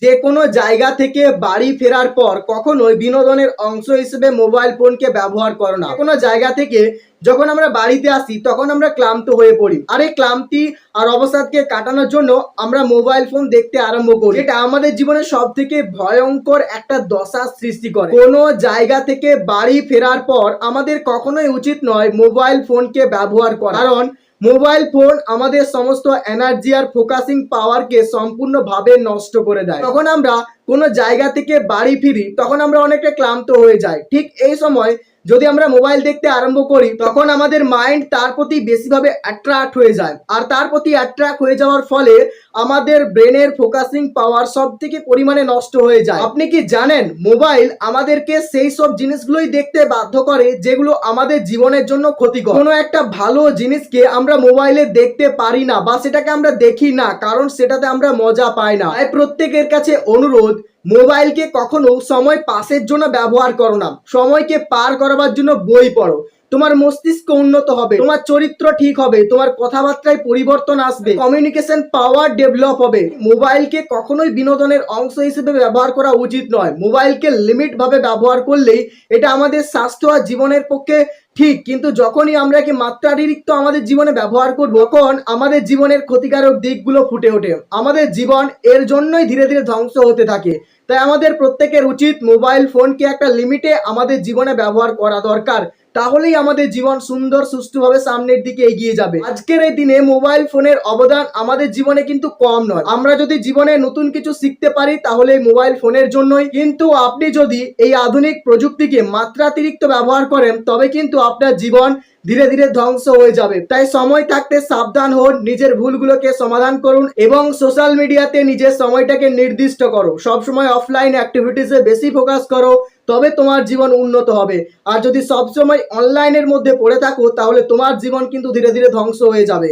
যে কোনো জায়গা থেকে বাড়ি ফেরার পর কখনোই বিনোদনের অংশ হিসেবে মোবাইল ফোনকে ব্যবহার করো না। কোনো জায়গা থেকে যখন আমরা বাড়িতে আসি তখন আমরা ক্লান্ত হয়ে পড়ি, আর এই ক্লান্তি আর অবসাদকে কাটানোর জন্য আমরা মোবাইল ফোন দেখতে আরম্ভ করি, এটা আমাদের জীবনে সব থেকে ভয়ঙ্কর একটা দশার সৃষ্টি করে। কোনো জায়গা থেকে বাড়ি ফেরার পর আমাদের কখনোই উচিত নয় মোবাইল ফোনকে ব্যবহার করা, কারণ মোবাইল ফোন আমাদের সমস্ত এনার্জি আর ফোকাসিং পাওয়ারকে সম্পূর্ণভাবে নষ্ট করে দেয়। তখন আমরা কোনো জায়গা থেকে বাড়ি ফিরি তখন আমরা অনেকটা ক্লান্ত হয়ে যাই। ঠিক এই সময় যদি আমরা মোবাইল দেখতে আরম্ভ করি তখন আমাদের মাইন্ড তার প্রতি বেশিভাবে অ্যাট্রাক্ট হয়ে যায়, আর তার প্রতি অ্যাট্রাক্ট হয়ে যাওয়ার ফলে আমাদের ব্রেনের ফোকাসিং পাওয়ার সব থেকে পরিমাণে নষ্ট হয়ে যায়। আপনি কি জানেন মোবাইল আমাদেরকে সেই সব জিনিসগুলোই দেখতে বাধ্য করে যেগুলো আমাদের জীবনের জন্য ক্ষতিকর। কোনো একটা ভালো জিনিসকে আমরা মোবাইলে দেখতে পারি না বা সেটাকে আমরা দেখি না, কারণ সেটাতে আমরা মজা পাই না। তাই প্রত্যেকের কাছে অনুরোধ, মোবাইলকে কখনো সময় পাসের জন্য ব্যবহার করো না, সময়কে পার করবার জন্য বই পড়ো। তোমার মস্তিষ্ক উন্নত হবে, তোমার চরিত্র ঠিক হবে, তোমার কথাবার্তায় পরিবর্তন আসবে, কমিউনিকেশন পাওয়ার ডেভেলপ হবে। মোবাইলকে কখনোই বিনোদনের অংশ হিসেবে ব্যবহার করা উচিত নয়। মোবাইলকে লিমিট ভাবে ব্যবহার করলেই এটা আমাদের স্বাস্থ্য আর জীবনের পক্ষে ঠিক, কিন্তু যখনই আমরা কি মাত্রাতিরিক্ত আমাদের জীবনে ব্যবহার করব তখন আমাদের জীবনের ক্ষতিকারক দিকগুলো ফুটে ওঠে। আমাদের জীবন এর জন্যই ধীরে ধীরে ধ্বংস হতে থাকে। তাই আমাদের প্রত্যেকের উচিত মোবাইল ফোনকে একটা লিমিটে আমাদের জীবনে ব্যবহার করা দরকার, তাহলেই আমাদের জীবন সুন্দর সুষ্ঠুভাবে সামনের দিকে এগিয়ে যাবে। আজকের এই দিনে মোবাইল ফোনের অবদান আমাদের জীবনে কিন্তু কম নয়। আমরা যদি জীবনে নতুন কিছু শিখতে পারি তাহলে মোবাইল ফোনের জন্যই, কিন্তু আপনি যদি এই আধুনিক প্রযুক্তিকে মাত্রাতিরিক্ত ব্যবহার করেন তবে কিন্তু আপনার জীবন ধীরে ধীরে ধ্বংস হয়ে যাবে। তাই সময় থাকতে সাবধান হন, নিজের ভুলগুলোকে সমাধান করুন এবং সোশ্যাল মিডিয়াতে নিজের সময়টাকে নির্দিষ্ট করো। সবসময় অফলাইন অ্যাক্টিভিটিসে বেশি ফোকাস করো, তবে তোমার জীবন উন্নত হবে। আর যদি সবসময় অনলাইনের মধ্যে পড়ে থাকো তাহলে তোমার জীবন কিন্তু ধীরে ধীরে ধ্বংস হয়ে যাবে।